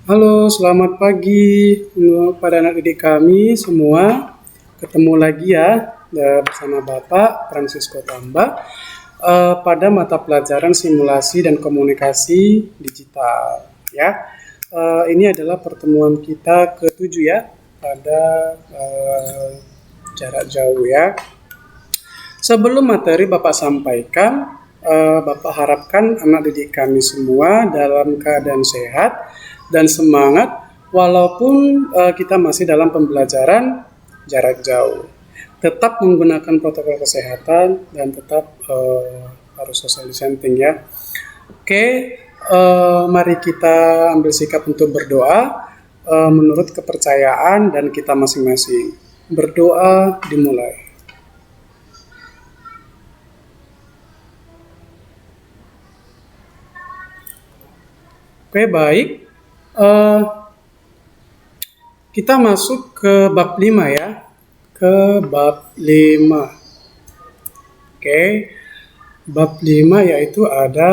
Halo, selamat pagi pada anak didik kami semua. Ketemu lagi ya bersama Bapak Francisco Tamba pada mata pelajaran simulasi dan komunikasi digital. Ya, ini adalah pertemuan kita ke-7 ya pada jarak jauh ya. Sebelum materi Bapak sampaikan, Bapak harapkan anak didik kami semua dalam keadaan sehat dan semangat walaupun kita masih dalam pembelajaran jarak jauh. Tetap menggunakan protokol kesehatan dan tetap harus social distancing ya. Oke, mari kita ambil sikap untuk berdoa menurut kepercayaan dan kita masing-masing. Berdoa dimulai. Oke, baik. Kita masuk ke bab 5 ya. Ke bab 5. Oke. Bab 5 yaitu ada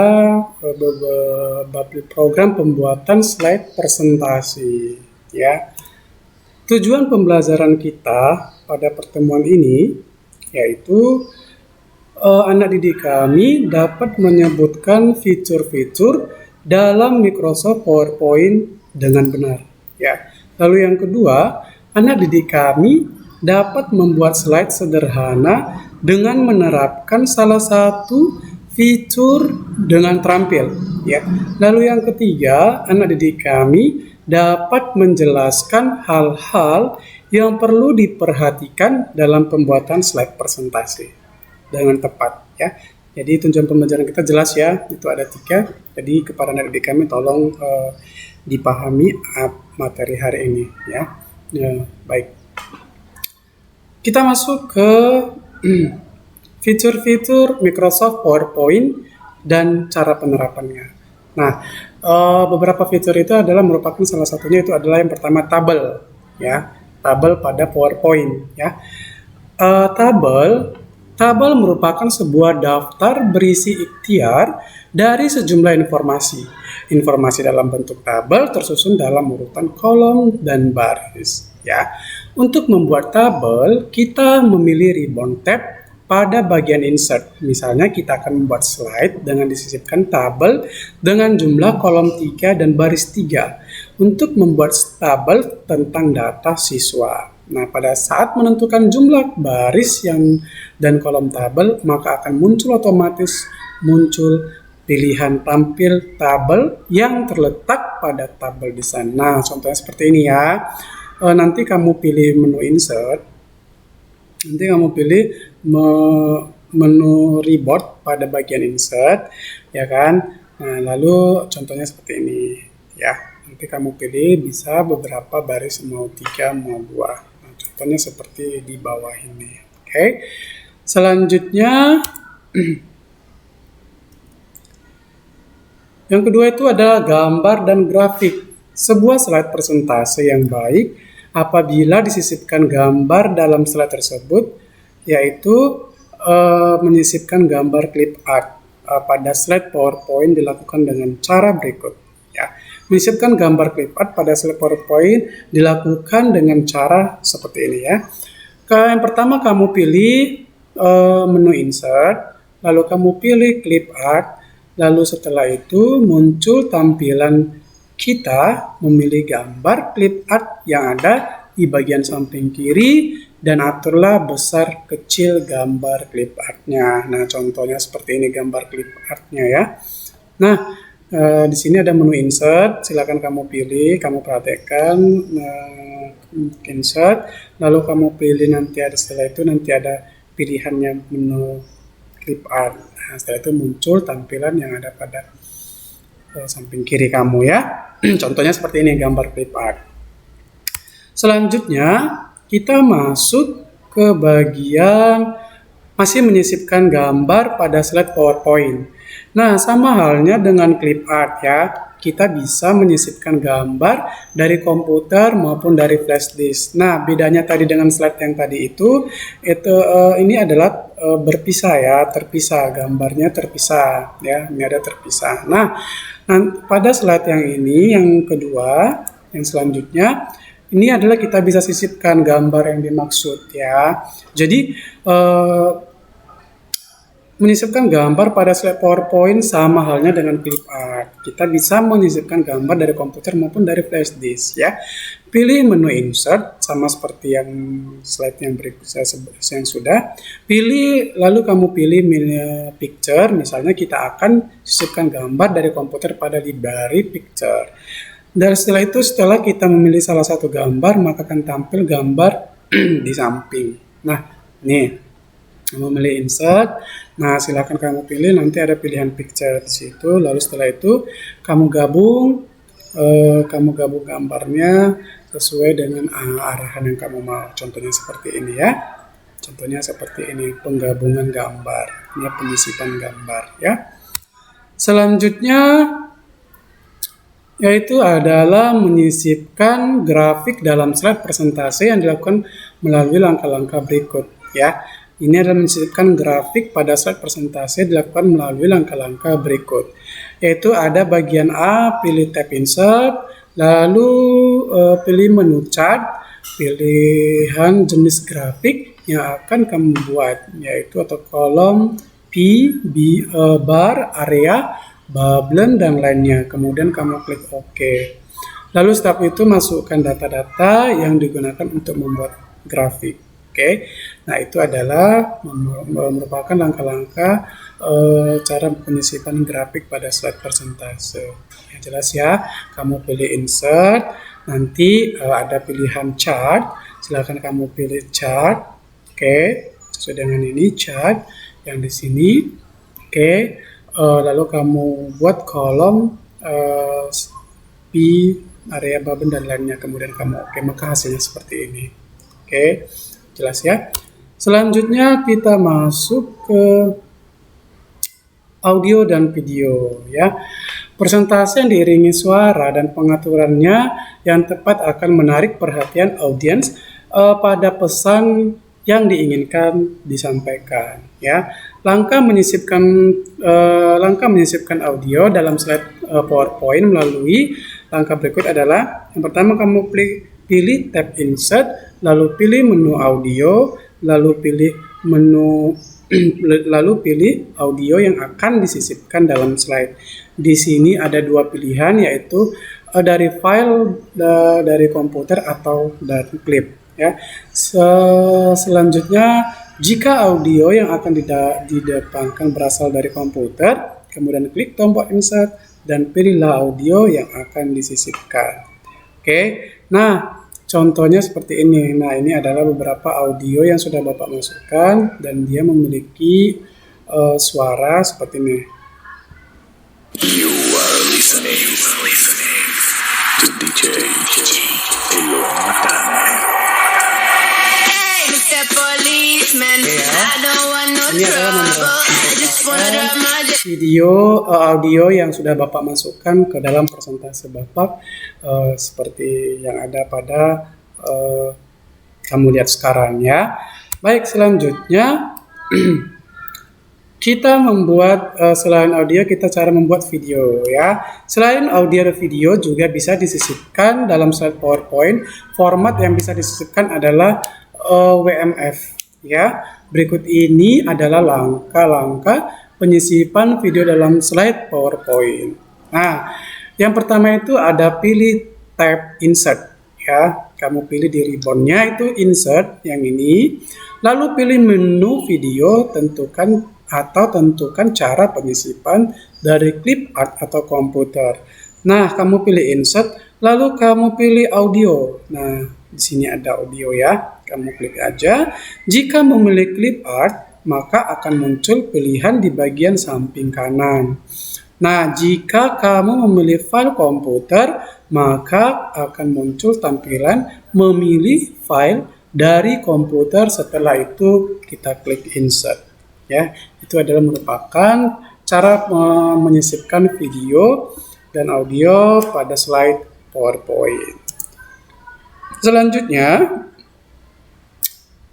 bab program pembuatan slide presentasi ya. Tujuan pembelajaran kita pada pertemuan ini yaitu anak didik kami dapat menyebutkan fitur-fitur dalam Microsoft PowerPoint dengan benar. Ya. Lalu yang kedua, anak didik kami dapat membuat slide sederhana dengan menerapkan salah satu fitur dengan terampil. Ya. Lalu yang ketiga, anak didik kami dapat menjelaskan hal-hal yang perlu diperhatikan dalam pembuatan slide presentasi dengan tepat. Ya. Jadi tujuan pembelajaran kita jelas ya, itu ada 3. Jadi kepada anak didik kami tolong dipahami materi hari ini ya. Baik. Kita masuk ke fitur-fitur Microsoft PowerPoint dan cara penerapannya. Nah, beberapa fitur itu adalah merupakan salah satunya itu adalah yang pertama tabel ya, tabel pada PowerPoint ya. Tabel merupakan sebuah daftar berisi ikhtiar dari sejumlah informasi. Informasi dalam bentuk tabel tersusun dalam urutan kolom dan baris. Ya. Untuk membuat tabel, kita memilih ribbon tab pada bagian insert. Misalnya kita akan membuat slide dengan disisipkan tabel dengan jumlah kolom 3 dan baris 3 untuk membuat tabel tentang data siswa. Nah, pada saat menentukan jumlah baris dan kolom tabel, maka akan otomatis muncul pilihan tampil tabel yang terletak pada tabel desain. Nah, contohnya seperti ini ya. Nanti kamu pilih menu insert. Nanti kamu pilih menu reboard pada bagian insert, ya kan? Nah, lalu contohnya seperti ini ya. Nanti kamu pilih bisa beberapa baris, mau 3 mau 2. Contohnya seperti di bawah ini. Oke. Selanjutnya yang kedua itu adalah gambar dan grafik. Sebuah slide presentasi yang baik apabila disisipkan gambar dalam slide tersebut, yaitu menyisipkan gambar clip art pada slide PowerPoint dilakukan dengan cara berikut. Ya. Menyisipkan gambar clip art pada slide PowerPoint dilakukan dengan cara seperti ini ya. Yang pertama kamu pilih menu insert, lalu kamu pilih clip art, lalu setelah itu muncul tampilan kita memilih gambar clip art yang ada di bagian samping kiri dan aturlah besar kecil gambar clip artnya. Nah, contohnya seperti ini gambar clip artnya ya. Nah, di sini ada menu insert, silakan kamu pilih, kamu perhatikan insert, lalu kamu pilih nanti ada setelah itu nanti ada pilihannya menu clip art. Nah, setelah itu muncul tampilan yang ada pada samping kiri kamu ya. Contohnya seperti ini gambar clip art. Selanjutnya kita masuk ke bagian masih menyisipkan gambar pada slide PowerPoint. Nah, sama halnya dengan clip art ya. Kita bisa menyisipkan gambar dari komputer maupun dari flash disk. Nah, bedanya tadi dengan slide yang tadi itu ini adalah berpisah ya, terpisah, gambarnya terpisah ya, ini ada terpisah. Nah, Nah, pada slide yang ini, yang kedua, yang selanjutnya, ini adalah kita bisa sisipkan gambar yang dimaksud ya. Jadi menyisipkan gambar pada slide PowerPoint sama halnya dengan clip art. Kita bisa menyisipkan gambar dari komputer maupun dari flash disk ya. Pilih menu insert sama seperti yang slide yang berikut yang sudah. Pilih lalu kamu pilih picture, misalnya kita akan sisipkan gambar dari komputer pada library picture. Dan setelah itu, setelah kita memilih salah satu gambar, maka akan tampil gambar di samping. Nah, nih kamu pilih insert. Nah, silakan kamu pilih, nanti ada pilihan picture di situ. Lalu setelah itu kamu gabung gambarnya sesuai dengan arahan yang kamu mau. Contohnya seperti ini ya. Contohnya seperti ini, penggabungan gambar. Ini penyisipan gambar ya. Selanjutnya yaitu adalah menyisipkan grafik dalam slide presentasi yang dilakukan melalui langkah-langkah berikut ya. Ini adalah menyisipkan grafik pada slide presentasi dilakukan melalui langkah-langkah berikut. Yaitu ada bagian A, pilih tab insert, lalu pilih menu chart, pilihan jenis grafik yang akan kamu buat, yaitu atau kolom, P, bar, area, bubble, dan lainnya. Kemudian kamu klik OK. Lalu setelah itu masukkan data-data yang digunakan untuk membuat grafik. Oke, nah itu adalah merupakan langkah-langkah cara penyisipan grafik pada slide presentase. Ya, jelas ya, kamu pilih insert, nanti ada pilihan chart, silakan kamu pilih chart. Oke, sesuai dengan ini chart yang di sini. Oke, lalu kamu buat kolom P, area, bubble, dan lainnya. Kemudian kamu oke, maka hasilnya seperti ini. Oke. Jelas ya. Selanjutnya kita masuk ke audio dan video ya. Presentasi yang diiringi suara dan pengaturannya yang tepat akan menarik perhatian audiens pada pesan yang diinginkan disampaikan ya. Langkah menyisipkan audio dalam slide PowerPoint melalui langkah berikut adalah yang pertama kamu pilih tab insert, lalu pilih menu audio, lalu pilih audio yang akan disisipkan dalam slide. Di sini ada dua pilihan, yaitu dari file dari komputer atau dari klip ya. Selanjutnya, jika audio yang akan didatangkan berasal dari komputer, kemudian klik tombol insert dan pilihlah audio yang akan disisipkan. Oke, nah contohnya seperti ini. Nah, ini adalah beberapa audio yang sudah Bapak masukkan dan dia memiliki suara seperti ini. You are listening to DJ Elo Matane. Hey, Mr. Policeman, I don't want no Ini adalah trouble. I just wanna drive my audio yang sudah Bapak masukkan ke dalam presentasi Bapak seperti yang ada pada kamu lihat sekarang ya. Baik, selanjutnya kita membuat selain audio, kita cara membuat video ya. Selain audio dan video juga bisa disisipkan dalam slide PowerPoint. Format yang bisa disisipkan adalah WMF ya. Berikut ini adalah langkah-langkah penyisipan video dalam slide PowerPoint. Nah, yang pertama itu ada pilih tab insert ya. Kamu pilih di ribbonnya itu insert yang ini. Lalu pilih menu video, tentukan cara penyisipan dari clip art atau komputer. Nah, kamu pilih insert, lalu kamu pilih audio. Nah, di sini ada audio ya. Kamu klik aja. Jika memilih clip art, maka akan muncul pilihan di bagian samping kanan. Nah, jika kamu memilih file komputer, maka akan muncul tampilan memilih file dari komputer. Setelah itu kita klik insert. Ya, itu adalah merupakan cara menyisipkan video dan audio pada slide PowerPoint. Selanjutnya,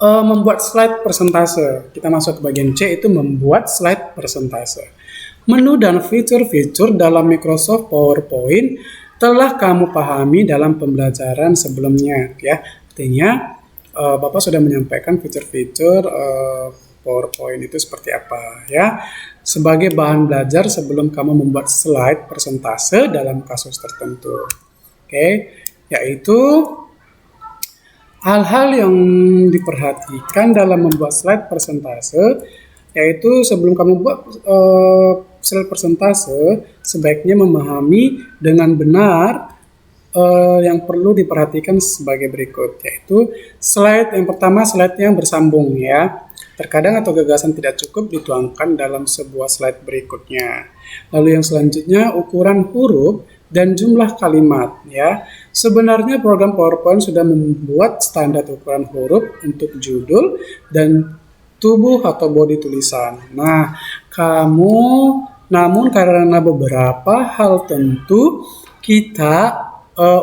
membuat slide persentase. Kita masuk ke bagian C, itu membuat slide persentase. Menu dan fitur-fitur dalam Microsoft PowerPoint telah kamu pahami dalam pembelajaran sebelumnya, ya. Artinya Bapak sudah menyampaikan fitur-fitur PowerPoint itu seperti apa, ya. Sebagai bahan belajar sebelum kamu membuat slide persentase dalam kasus tertentu. Oke, yaitu hal-hal yang diperhatikan dalam membuat slide persentase, yaitu sebelum kamu buat slide persentase, sebaiknya memahami dengan benar yang perlu diperhatikan sebagai berikut, yaitu slide yang pertama, slide yang bersambung, ya. Terkadang atau gagasan tidak cukup dituangkan dalam sebuah slide berikutnya. Lalu yang selanjutnya, ukuran huruf dan jumlah kalimat, ya. Sebenarnya program PowerPoint sudah membuat standar ukuran huruf untuk judul dan tubuh atau bodi tulisan. Nah, namun karena beberapa hal tentu kita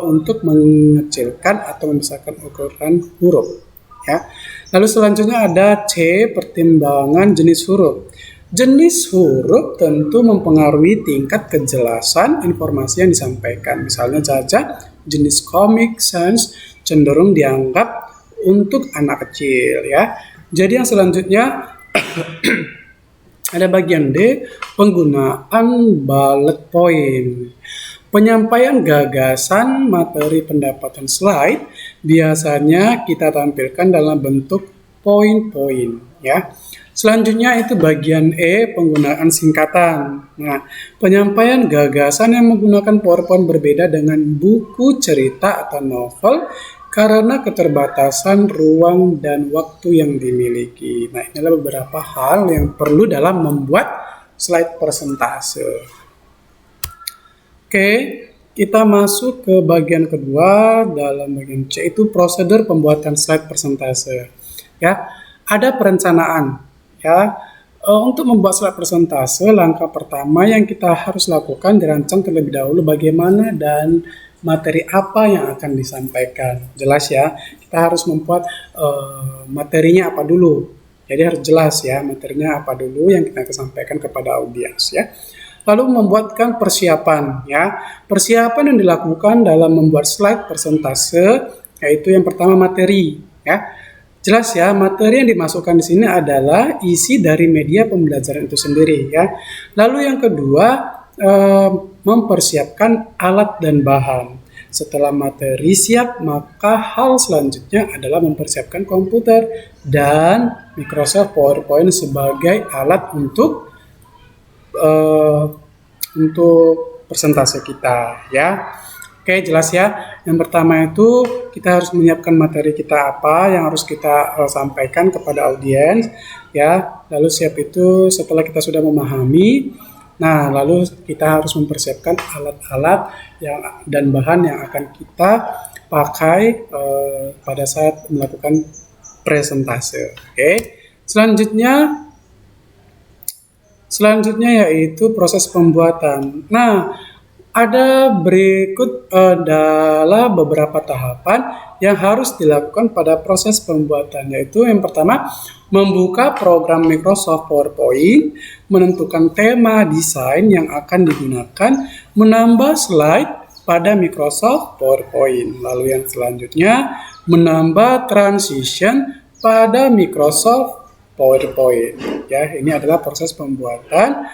untuk mengecilkan atau membesarkan ukuran huruf, ya. Lalu selanjutnya ada C, pertimbangan jenis huruf. Jenis huruf tentu mempengaruhi tingkat kejelasan informasi yang disampaikan. Misalnya saja jenis Comic Sans cenderung dianggap untuk anak kecil, ya. Jadi yang selanjutnya ada bagian D, penggunaan bullet point. Penyampaian gagasan materi pendapatan slide biasanya kita tampilkan dalam bentuk poin-poin, ya. Selanjutnya itu bagian E, penggunaan singkatan. Nah, penyampaian gagasan yang menggunakan PowerPoint berbeda dengan buku cerita atau novel karena keterbatasan ruang dan waktu yang dimiliki. Nah, inilah beberapa hal yang perlu dalam membuat slide persentase. Oke, kita masuk ke bagian kedua dalam bagian C, itu prosedur pembuatan slide persentase. Ya, ada perencanaan. Ya, untuk membuat slide persentase, langkah pertama yang kita harus lakukan dirancang terlebih dahulu bagaimana dan materi apa yang akan disampaikan. Jelas ya, kita harus membuat materinya apa dulu. Jadi harus jelas ya, materinya apa dulu yang kita akan sampaikan kepada audiens, ya. Lalu membuatkan persiapan, ya. Persiapan yang dilakukan dalam membuat slide persentase yaitu yang pertama materi, ya. Jelas ya, materi yang dimasukkan di sini adalah isi dari media pembelajaran itu sendiri, ya. Lalu yang kedua, mempersiapkan alat dan bahan. Setelah materi siap, maka hal selanjutnya adalah mempersiapkan komputer dan Microsoft PowerPoint sebagai alat untuk persentase kita, ya. Oke, jelas ya. Yang pertama itu kita harus menyiapkan materi kita apa yang harus kita sampaikan kepada audiens, ya. Lalu siap itu setelah kita sudah memahami, nah lalu kita harus mempersiapkan alat-alat dan bahan yang akan kita pakai pada saat melakukan presentase. Oke. Selanjutnya yaitu proses pembuatan. Nah, ada berikut adalah beberapa tahapan yang harus dilakukan pada proses pembuatan, yaitu yang pertama, membuka program Microsoft PowerPoint, menentukan tema desain yang akan digunakan, menambah slide pada Microsoft PowerPoint. Lalu yang selanjutnya, menambah transition pada Microsoft PowerPoint. Ya, ini adalah proses pembuatan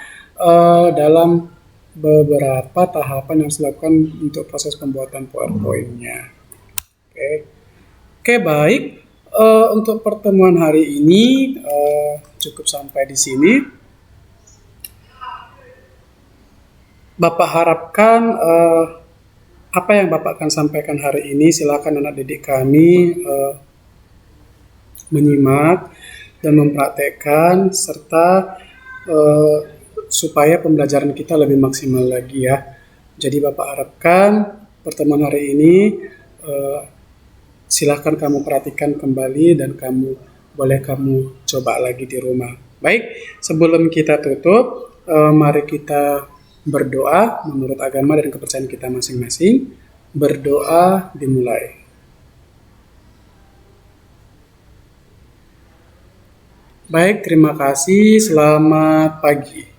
dalam beberapa tahapan yang dilakukan untuk proses pembuatan PowerPoint-nya. Oke, baik. Untuk pertemuan hari ini cukup sampai di sini. Bapak harapkan apa yang Bapak akan sampaikan hari ini, silakan anak didik kami menyimak dan mempraktekkan serta supaya pembelajaran kita lebih maksimal lagi, ya. Jadi Bapak harapkan pertemuan hari ini silahkan kamu perhatikan kembali dan boleh kamu coba lagi di rumah. Baik, sebelum kita tutup, mari kita berdoa menurut agama dan kepercayaan kita masing-masing. Berdoa dimulai. Baik, terima kasih. Selamat pagi.